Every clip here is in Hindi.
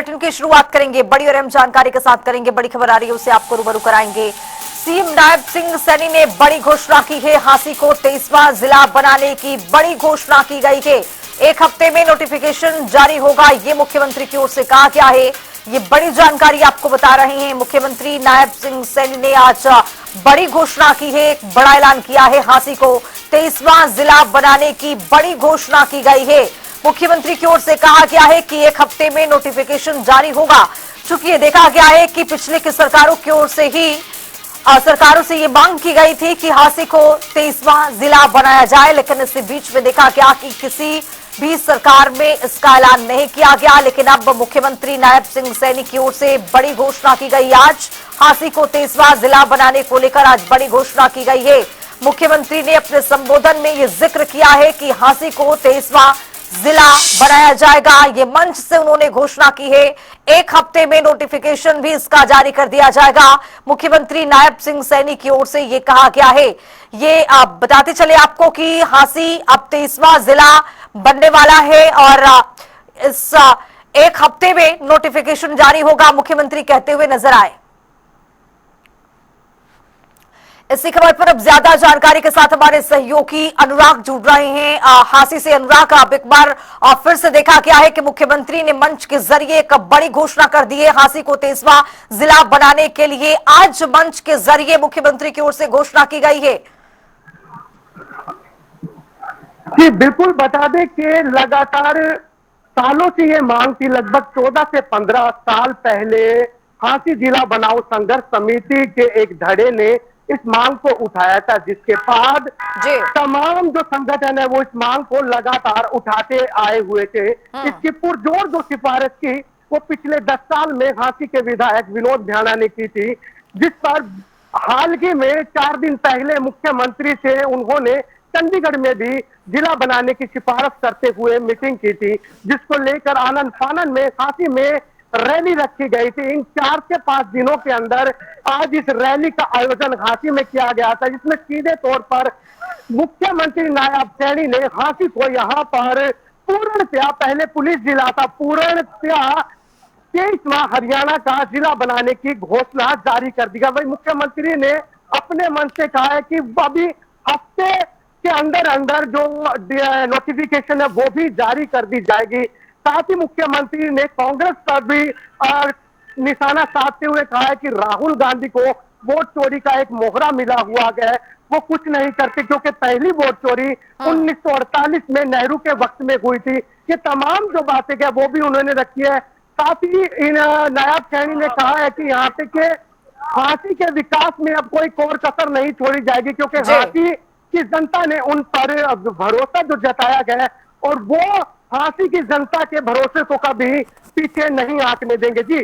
बुलेटिन की शुरुआत करेंगे बड़ी और अहम जानकारी के साथ करेंगे। बड़ी खबर आ रही है, उसे आपको रूबरू कराएंगे। सीएम नायब सिंह सैनी ने बड़ी घोषणा की है। हांसी को 23वां जिला बनाने की बड़ी घोषणा की गई है। एक हफ्ते में नोटिफिकेशन जारी होगा, ये मुख्यमंत्री की ओर से कहा गया है। ये बड़ी जानकारी आपको बता रहे हैं। मुख्यमंत्री नायब सिंह सैनी ने आज बड़ी घोषणा की है, एक बड़ा ऐलान किया है। हांसी को 23वां जिला बनाने की बड़ी घोषणा की गई है। मुख्यमंत्री की ओर से कहा गया है कि एक हफ्ते में नोटिफिकेशन जारी होगा। चूंकि ये देखा गया है कि पिछले की सरकारों की ओर से ही सरकारों से ये मांग की गई थी कि हांसी को 23वां जिला बनाया जाए, लेकिन इसी बीच में देखा गया कि किसी भी सरकार में इसका ऐलान नहीं किया गया। लेकिन अब मुख्यमंत्री नायब सिंह सैनी की ओर से बड़ी घोषणा की गई। आज हांसी को 23वां जिला बनाने को लेकर आज बड़ी घोषणा की गई है। मुख्यमंत्री ने अपने संबोधन में ये जिक्र किया है कि हांसी को 23वां जिला बनाया जाएगा। ये मंच से उन्होंने घोषणा की है। एक हफ्ते में नोटिफिकेशन भी इसका जारी कर दिया जाएगा। मुख्यमंत्री नायब सिंह सैनी की ओर से ये कहा गया है। ये आप बताते चले आपको कि हांसी अब 23वां जिला बनने वाला है और इस एक हफ्ते में नोटिफिकेशन जारी होगा, मुख्यमंत्री कहते हुए नजर आए। इसी खबर पर अब ज्यादा जानकारी के साथ हमारे सहयोगी अनुराग जुड़ रहे हैं। हांसी से अनुराग, अब एक बार फिर से देखा गया है कि मुख्यमंत्री ने मंच के जरिए एक बड़ी घोषणा कर दी है। हांसी को 23वां जिला बनाने के लिए आज मंच के जरिए मुख्यमंत्री की ओर से घोषणा की गई है। जी बिल्कुल, बता दें कि लगातार सालों से ये मांग थी। लगभग 14 से 15 साल पहले हांसी जिला बनाओ संघर्ष समिति के एक धड़े ने इस मांग को उठाया था, जिसके बाद तमाम जो संगठन है वो इस मांग को लगातार उठाते आए हुए थे। इसकी पुरजोर जो सिफारिश की वो पिछले 10 साल में हांसी के विधायक विनोद भ्याणा ने की थी, जिस पर हाल ही में 4 दिन पहले मुख्यमंत्री से उन्होंने चंडीगढ़ में भी जिला बनाने की सिफारिश करते हुए मीटिंग की थी, जिसको लेकर आनंद फानन में हांसी में रैली रखी गई थी। इन 4 से 5 दिनों के अंदर आज इस रैली का आयोजन हांसी में किया गया था, जिसमें सीधे तौर पर मुख्यमंत्री नायब सैनी ने हांसी को यहाँ पर पूर्णतया, पहले पुलिस जिला था, पूर्णतया 23वां हरियाणा का जिला बनाने की घोषणा जारी कर दी। वही मुख्यमंत्री ने अपने मन से कहा है कि अभी हफ्ते के अंदर अंदर जो नोटिफिकेशन है वो भी जारी कर दी जाएगी। साथ ही मुख्यमंत्री ने कांग्रेस पर भी निशाना साधते हुए कहा है कि राहुल गांधी को वोट चोरी का एक मोहरा मिला हुआ है, वो कुछ नहीं करते, क्योंकि पहली वोट चोरी 1948 में नेहरू के वक्त में हुई थी। ये तमाम जो बातें है वो भी उन्होंने रखी है। साथ ही नायब सैनी ने कहा है कि यहाँ पे के हांसी के विकास में अब कोई कोर कसर नहीं छोड़ी जाएगी, क्योंकि हांसी की जनता ने उन पर भरोसा जो जताया गया है और वो हांसी की जनता के भरोसे को कभी पीछे नहीं आंकने देंगे। जी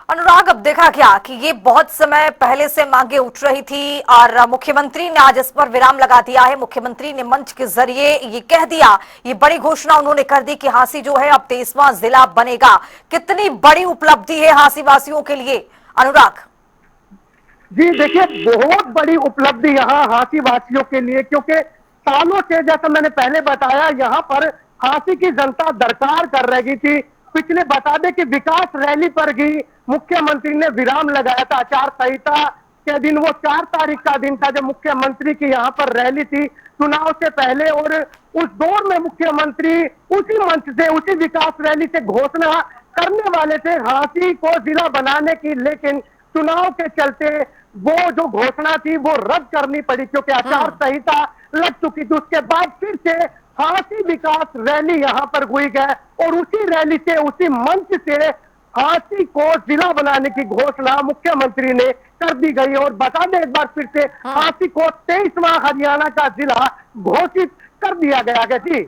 अनुराग, अब देखा गया कि ये बहुत समय पहले से मांगे उठ रही थी और मुख्यमंत्री ने आज इस पर विराम लगा दिया है। मुख्यमंत्री ने मंच के जरिए ये कह दिया, ये बड़ी घोषणा उन्होंने कर दी कि हांसी जो है अब 23वां जिला बनेगा। कितनी बड़ी उपलब्धि है हांसी वासियों के लिए, अनुराग? जी देखिए, बहुत बड़ी उपलब्धि यहाँ हांसी वासियों के लिए, क्योंकि सालों से, जैसा मैंने पहले बताया, यहाँ पर हांसी की जनता दरकार कर रही थी। पिछले बता दें कि विकास रैली पर भी मुख्यमंत्री ने विराम लगाया था। आचार संहिता के दिन, वो 4 तारीख का दिन था जब मुख्यमंत्री की यहाँ पर रैली थी चुनाव से पहले, और उस दौर में मुख्यमंत्री उसी मंच से, उसी विकास रैली से घोषणा करने वाले थे हांसी को जिला बनाने की, लेकिन चुनाव के चलते वो जो घोषणा थी वो रद्द करनी पड़ी, क्योंकि आचार संहिता लग चुकी थी। उसके बाद फिर से हांसी विकास रैली यहाँ पर हुई है और उसी रैली से, उसी मंच से हांसी को जिला बनाने की घोषणा मुख्यमंत्री ने कर दी गई। और बता दें एक बार फिर से, हांसी को 23वां हरियाणा का जिला घोषित कर दिया गया है। जी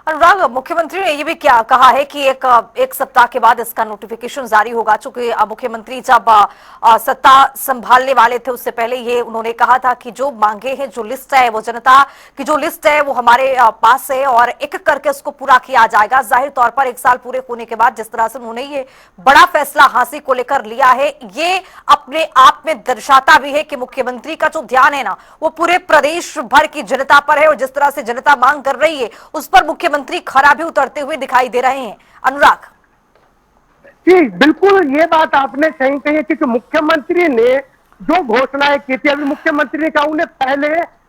अनुराग, मुख्यमंत्री ने यह भी क्या कहा है कि एक सप्ताह के बाद इसका नोटिफिकेशन जारी होगा। चूंकि मुख्यमंत्री जब सत्ता संभालने वाले थे उससे पहले ये उन्होंने कहा था कि जो मांगे हैं, जो लिस्ट है, वो जनता की जो लिस्ट है वो हमारे पास है और एक करके उसको पूरा किया जाएगा। जाहिर तौर पर 1 साल पूरे होने के बाद जिस तरह से उन्होंने ये बड़ा फैसला हांसी को लेकर लिया है, ये अपने आप में दर्शाता भी है कि मुख्यमंत्री का जो ध्यान है ना वो पूरे प्रदेश भर की जनता पर है और जिस तरह से जनता मांग कर रही है उस पर मुख्यमंत्री खरा भी उतरते हुए दिखाई दे रहे हैं। अनुराग, जी बिल्कुल, ये बात आपने सही कही है कि मुख्यमंत्री ने जो घोषणाएं की थी, अभी मुख्यमंत्री ने कहा उन्हें पहले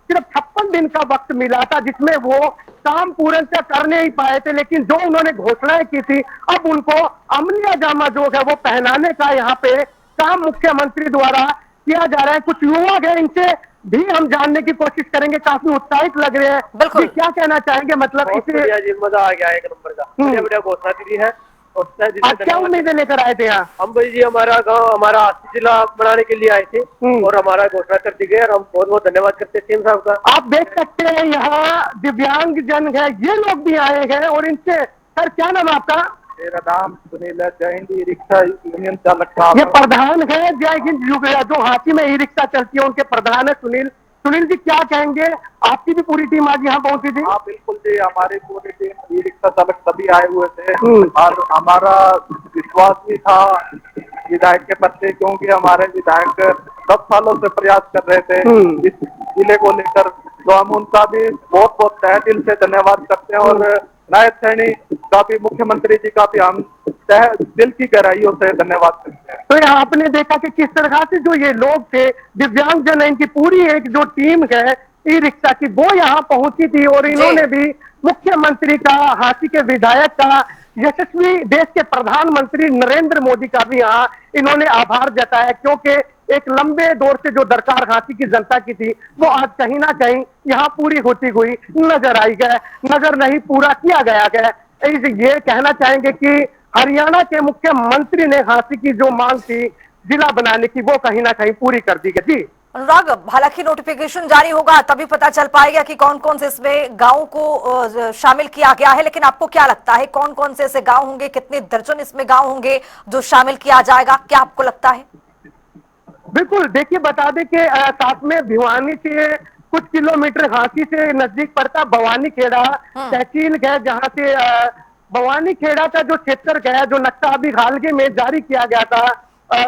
सिर्फ 56 दिन का वक्त मिला था जिसमें वो काम पूर्ण से कर नहीं पाए थे, लेकिन जो उन्होंने घोषणाएं की थी अब उनको अमलिया जामा जो है वो पहनाने का यहाँ पे काम मुख्यमंत्री द्वारा किया जा रहा है। कुछ युवक है, इनसे भी हम जानने की कोशिश करेंगे, काफी उत्साहित लग रहे हैं। बिल्कुल। जी क्या कहना चाहेंगे, मतलब बहुत इसे बढ़िया जी, मजा आ गया एक नंबर का। बढ़िया बढ़िया घोषणा दी है और तहे दिल से आज क्या धन्यवाद। उम्मीदें लेकर आए थे यहाँ? हम भाई जी हमारा गांव, हमारा हासी जिला बनाने के लिए आए थे और हमारा घोषणा कर दी गई और हम बहुत बहुत धन्यवाद करते हैं सीएम साहब का। आप देख सकते हैं यहाँ दिव्यांग जन है, ये लोग भी आए हैं और इनसे, सर क्या नाम है आपका? मेरा नाम सुनील है, जय हिंद रिक्शा यूनियन चालक साहब। ये प्रधान है जय हिंद जो हाथी में ई रिक्शा चलती है उनके प्रधान है सुनील। सुनील जी क्या कहेंगे, आपकी भी पूरी टीम आज यहाँ पहुंची थी? हाँ बिल्कुल जी, हमारी पूरी टीम ई रिक्शा चालक सभी आए हुए थे और हमारा विश्वास भी था विधायक के प्रति, क्योंकि हमारे विधायक 10 सालों से प्रयास कर रहे थे इस जिले को लेकर, तो हम उनका भी बहुत बहुत तहे दिल से धन्यवाद करते हैं और नायब सैनी का भी, मुख्यमंत्री जी का भी हम तहे दिल की गहराइयों से धन्यवाद करते हैं। तो यहाँ आपने देखा कि किस तरह से जो ये लोग थे दिव्यांग जन, इनकी पूरी एक जो टीम है ई रिक्शा की, वो यहाँ पहुंची थी और इन्होंने भी मुख्यमंत्री का, हाथी के विधायक का, यशस्वी देश के प्रधानमंत्री नरेंद्र मोदी का भी यहाँ इन्होंने आभार जताया, क्योंकि एक लंबे दौर से जो दरकार हाथी की जनता की थी वो आज कहीं ना कहीं यहाँ पूरी होती हुई नजर आई गया, नजर नहीं पूरा किया गया। ये कहना चाहेंगे कि हरियाणा के मुख्यमंत्री ने हाथी की जो मांग थी जिला बनाने की वो कहीं ना कहीं पूरी कर दी गई। जी अनुराग, हालांकि नोटिफिकेशन जारी होगा तभी पता चल पाएगा कि कौन कौन से इसमें गांव को शामिल किया गया है, लेकिन आपको क्या लगता है कौन कौन से ऐसे गांव होंगे, कितने दर्जन इसमें गांव होंगे जो शामिल किया जाएगा, क्या आपको लगता है? बिल्कुल, देखिए बता दें कि साथ में भिवानी से कुछ किलोमीटर, हाथी से नजदीक पड़ता भवानी खेड़ा तहसील है, जहाँ से भवानी खेड़ा का जो क्षेत्र है, जो नक्शा अभी हाल ही में जारी किया गया था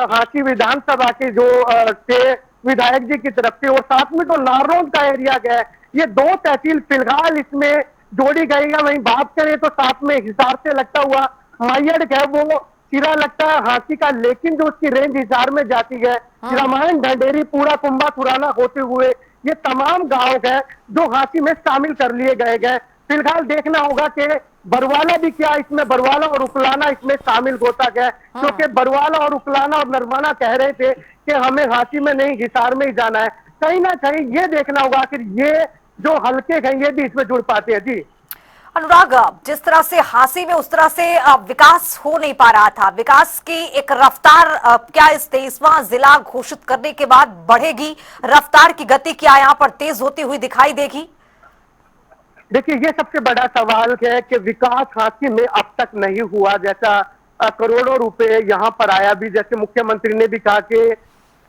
हाथी विधानसभा के जो थे विधायक जी की तरफ से, और साथ में जो नारनौल का एरिया है, ये 2 तहसील फिलहाल इसमें जोड़ी गई है। वहीं बात करें तो साथ में हिसार से लगता हुआ मायड़ है, वो सिरा लगता है हाथी का, लेकिन जो उसकी रेंज हिसार में जाती है, रामायण, ढंडेरी, पूरा कुंभा, पुराना होते हुए ये तमाम गांव है जो हाथी में शामिल कर लिए गए। फिलहाल देखना होगा कि बरवाला भी क्या इसमें, बरवाला और उकलाना इसमें शामिल होता है, क्योंकि बरवाला और उकलाना और नरवाना कह रहे थे कि हमें हाथी में नहीं हिसार में ही जाना है। कहीं ना कहीं ये देखना होगा कि ये जो हल्के हैं ये भी इसमें जुड़ पाते हैं। जी अनुराग, जिस तरह से हांसी में उस तरह से विकास हो नहीं पा रहा था, विकास की एक रफ्तार क्या इस 23वां जिला घोषित करने के बाद बढ़ेगी? रफ्तार की गति क्या यहाँ पर तेज होती हुई दिखाई देगी? देखिए ये सबसे बड़ा सवाल है कि विकास हाथी में अब तक नहीं हुआ, जैसा करोड़ों रुपए यहाँ पर आया भी, जैसे मुख्यमंत्री ने भी कहा कि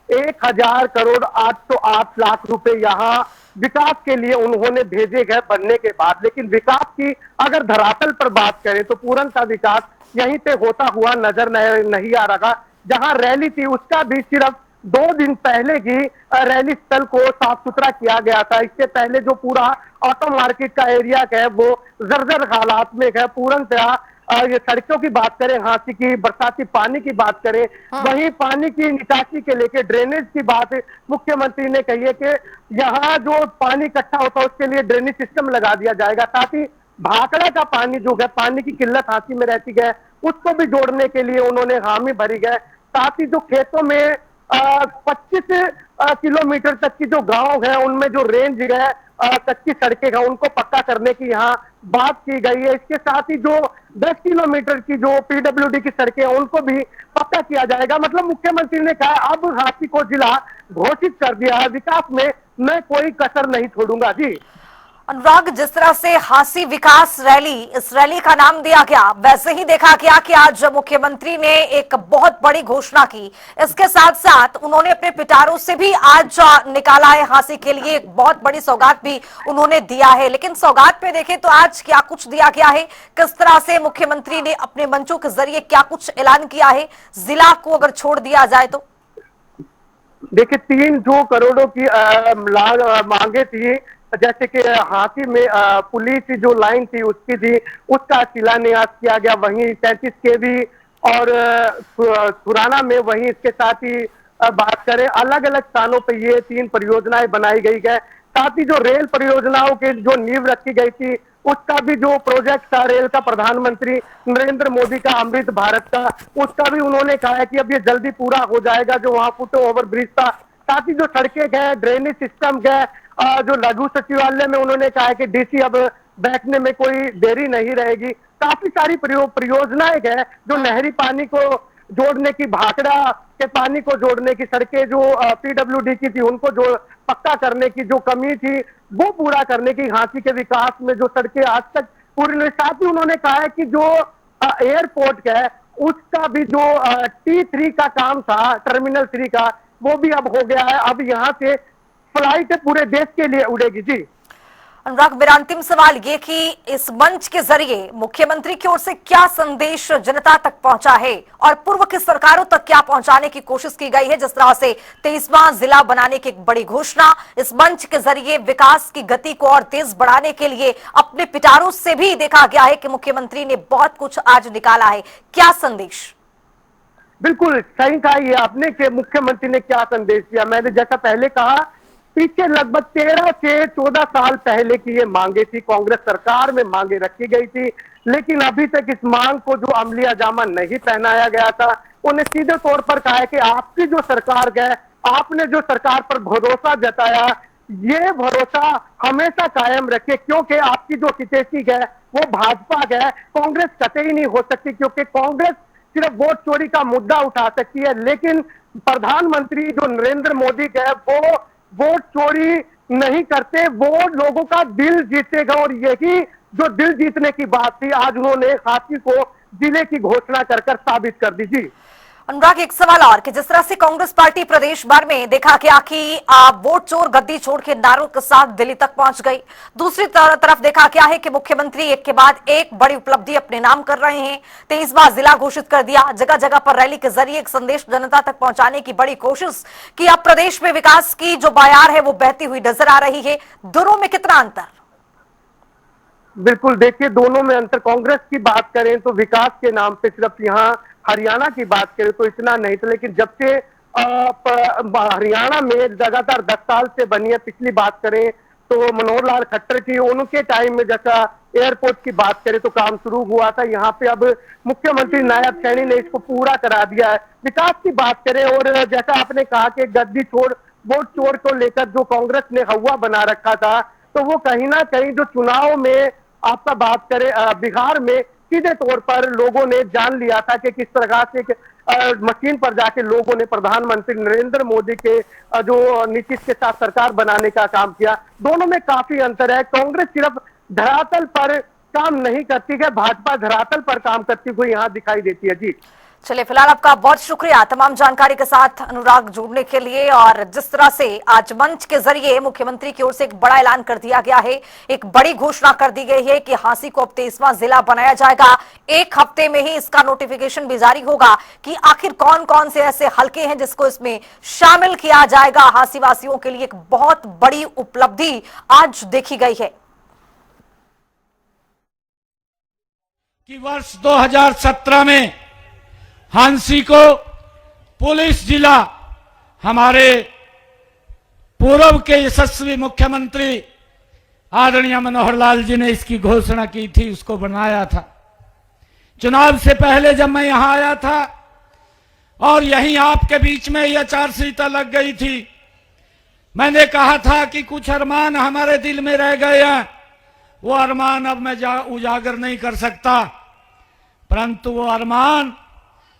1000 करोड़ 808 लाख रुपए यहाँ विकास के लिए उन्होंने भेजे गए बनने के बाद, लेकिन विकास की अगर धरातल पर बात करें तो पूर्णतः विकास यहीं पे होता हुआ नजर नहीं आ रहा। जहां रैली थी उसका भी सिर्फ 2 दिन पहले ही रैली स्थल को साफ सुथरा किया गया था। इससे पहले जो पूरा ऑटो मार्केट का एरिया है वो जर्जर हालात में है पूर्णतः। ये सड़कों की बात करें, हाथी की, बरसाती पानी की बात करें, वहीं पानी की निकासी के लेके ड्रेनेज की बात मुख्यमंत्री ने कही है कि यहाँ जो पानी इकट्ठा होता है उसके लिए ड्रेनेज सिस्टम लगा दिया जाएगा। साथ ही भाखड़ा का पानी जो है, पानी की किल्लत हाथी में रहती है, उसको भी जोड़ने के लिए उन्होंने हामी भरी है। साथ ही जो खेतों में 25 किलोमीटर तक की जो गांव है उनमें जो रेंज है कच्ची सड़कें हैं उनको पक्का करने की यहाँ बात की गई है। इसके साथ ही जो 10 किलोमीटर की जो पीडब्ल्यूडी की सड़कें हैं उनको भी पक्का किया जाएगा। मतलब मुख्यमंत्री ने कहा अब हाथी को जिला घोषित कर दिया है, विकास में मैं कोई कसर नहीं छोड़ूंगा। जी अनुराग, जिस तरह से हांसी विकास रैली, इस रैली का नाम दिया गया, वैसे ही देखा गया कि आज मुख्यमंत्री ने एक बहुत बड़ी घोषणा की। इसके साथ साथ उन्होंने अपने पिटारों से भी आज निकाला है हांसी के लिए, एक बहुत बड़ी सौगात भी उन्होंने दिया है। लेकिन सौगात पे देखें तो आज क्या कुछ दिया गया है, किस तरह से मुख्यमंत्री ने अपने मंचों के जरिए क्या कुछ ऐलान किया है, जिला को अगर छोड़ दिया जाए तो? देखिए 3 जो करोड़ों की मांगे थी, जैसे कि हाथी में पुलिस जो लाइन थी उसकी थी, उसका शिलान्यास किया गया। वहीं 33 केवी और खुराना में, वहीं इसके साथ ही बात करें अलग अलग स्थानों पे ये 3 परियोजनाएं बनाई गई है। साथ ही जो रेल परियोजनाओं के जो नींव रखी गई थी, उसका भी जो प्रोजेक्ट था रेल का, प्रधानमंत्री नरेंद्र मोदी का अमृत भारत का, उसका भी उन्होंने कहा है कि अब ये जल्दी पूरा हो जाएगा। जो वहां फुट ओवर ब्रिज था, साथ ही जो सड़कें गए, ड्रेनेज सिस्टम गए, जो लघु सचिवालय में उन्होंने कहा है कि डीसी अब बैठने में कोई देरी नहीं रहेगी। काफी सारी परियोजनाएं गए, जो नहरी पानी को जोड़ने की, भाखड़ा के पानी को जोड़ने की, सड़कें जो पीडब्ल्यूडी की थी उनको जो पक्का करने की जो कमी थी वो पूरा करने की, झांसी के विकास में जो सड़कें आज तक पूरी नहीं। साथ ही उन्होंने कहा है कि जो एयरपोर्ट है उसका भी जो T3 का काम था, टर्मिनल 3 का, वो भी अब हो गया है। अब यहाँ से फ्लाइट पूरे देश के लिए उड़ेगी। जी अनुराग, मेरा अंतिम सवाल ये कि इस मंच के जरिए मुख्यमंत्री की ओर से क्या संदेश जनता तक पहुंचा है और पूर्व की सरकारों तक क्या पहुंचाने की कोशिश की गई है? जिस तरह से 23वां जिला बनाने की एक बड़ी घोषणा, इस मंच के जरिए विकास की गति को और तेज बढ़ाने के लिए अपने पिटारों से भी देखा गया है कि मुख्यमंत्री ने बहुत कुछ आज निकाला है। क्या संदेश? बिल्कुल सही कहा ये आपने कि मुख्यमंत्री ने क्या संदेश दिया। मैंने जैसा पहले कहा, पीछे लगभग 13 से 14 साल पहले की ये मांगे थी, कांग्रेस सरकार में मांगे रखी गई थी, लेकिन अभी तक इस मांग को जो अमलिया जामा नहीं पहनाया गया था। उन्हें सीधे तौर पर कहा है कि आपकी जो सरकार गए, आपने जो सरकार पर भरोसा जताया, ये भरोसा हमेशा कायम रखे, क्योंकि आपकी जो हितैषी है वो भाजपा है, कांग्रेस कतई नहीं हो सकती, क्योंकि कांग्रेस सिर्फ वोट चोरी का मुद्दा उठा सकती है, लेकिन प्रधानमंत्री जो नरेंद्र मोदी है वो वोट चोरी नहीं करते, वो लोगों का दिल जीतेगा। और यही जो दिल जीतने की बात थी, आज उन्होंने हाथी को जिले की घोषणा कर साबित कर दी। जी अनुराग, एक सवाल और कि जिस तरह से कांग्रेस पार्टी प्रदेश भर में देखा गया कि वोट चोर गद्दी छोड़ के नारों के साथ दिल्ली तक पहुंच गई, दूसरी तरफ देखा गया है कि मुख्यमंत्री एक के बाद एक बड़ी उपलब्धि अपने नाम कर रहे हैं। 23वां जिला घोषित कर दिया, जगह जगह पर रैली के जरिए एक संदेश जनता तक पहुंचाने की बड़ी कोशिश की। अब प्रदेश में विकास की जो बयार है वो बहती हुई नजर आ रही है। दोनों में कितना अंतर? बिल्कुल, देखिए दोनों में अंतर। कांग्रेस की बात करें तो विकास के नाम पे सिर्फ यहाँ हरियाणा की बात करें तो इतना नहीं था, लेकिन जब से हरियाणा में लगातार 10 साल से बनी है, पिछली बात करें तो मनोहर लाल खट्टर की उनके टाइम में जैसा एयरपोर्ट की बात करें तो काम शुरू हुआ था, यहाँ पे अब मुख्यमंत्री नायब सैनी ने इसको पूरा करा दिया है। विकास की बात करें और जैसा आपने कहा कि गद्दी छोड़ वोट चोर को लेकर जो कांग्रेस ने हवा बना रखा था, तो वो कहीं ना कहीं जो चुनाव में आपका बात करें बिहार में सीधे तौर पर लोगों ने जान लिया था कि किस तरह से मशीन पर जाके लोगों ने प्रधानमंत्री नरेंद्र मोदी के जो नीतीश के साथ सरकार बनाने का काम किया। दोनों में काफी अंतर है। कांग्रेस सिर्फ धरातल पर काम नहीं करती है, भाजपा धरातल पर काम करती हुई यहाँ दिखाई देती है। जी चलिए, फिलहाल आपका बहुत शुक्रिया तमाम जानकारी के साथ अनुराग जुड़ने के लिए। और जिस तरह से आज मंच के जरिए मुख्यमंत्री की ओर से एक बड़ा ऐलान कर दिया गया है, एक बड़ी घोषणा कर दी गई है कि हांसी को अब 23वां जिला बनाया जाएगा। एक हफ्ते में ही इसका नोटिफिकेशन भी जारी होगा कि आखिर कौन कौन से ऐसे हलके हैं जिसको इसमें शामिल किया जाएगा। हांसी वासियों के लिए एक बहुत बड़ी उपलब्धि आज देखी गई है कि वर्ष 2017 में हांसी को पुलिस जिला हमारे पूर्व के यशस्वी मुख्यमंत्री आदरणीय मनोहर लाल जी ने इसकी घोषणा की थी, उसको बनाया था। चुनाव से पहले जब मैं यहां आया था और यहीं आपके बीच में यह आचारसंहिता लग गई थी, मैंने कहा था कि कुछ अरमान हमारे दिल में रह गए हैं, वो अरमान अब मैं उजागर नहीं कर सकता, परंतु वो अरमान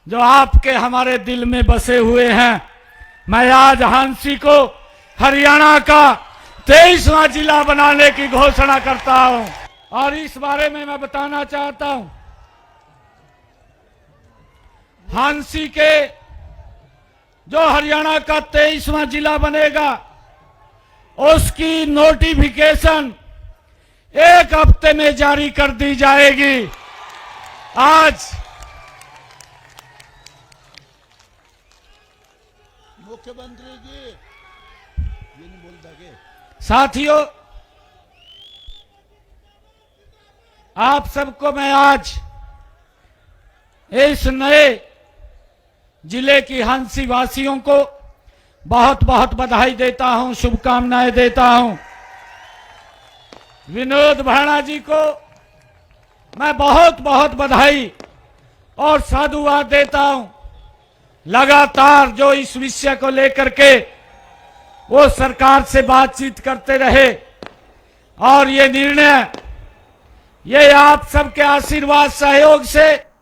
जो आपके हमारे दिल में बसे हुए हैं, मैं आज हांसी को हरियाणा का 23वां जिला बनाने की घोषणा करता हूं। और इस बारे में मैं बताना चाहता हूं, हांसी के जो हरियाणा का 23वां जिला बनेगा उसकी नोटिफिकेशन 1 हफ्ते में जारी कर दी जाएगी। आज मुख्यमंत्री जी ये नहीं बोल सके। साथियों, आप सबको मैं आज इस नए जिले की हांसी वासियों को बहुत बहुत बधाई देता हूं, शुभकामनाएं देता हूं। विनोद भाणा जी को मैं बहुत बहुत बधाई और साधुवाद देता हूं। लगातार जो इस विषय को लेकर के वो सरकार से बातचीत करते रहे और ये निर्णय, ये आप सबके आशीर्वाद सहयोग से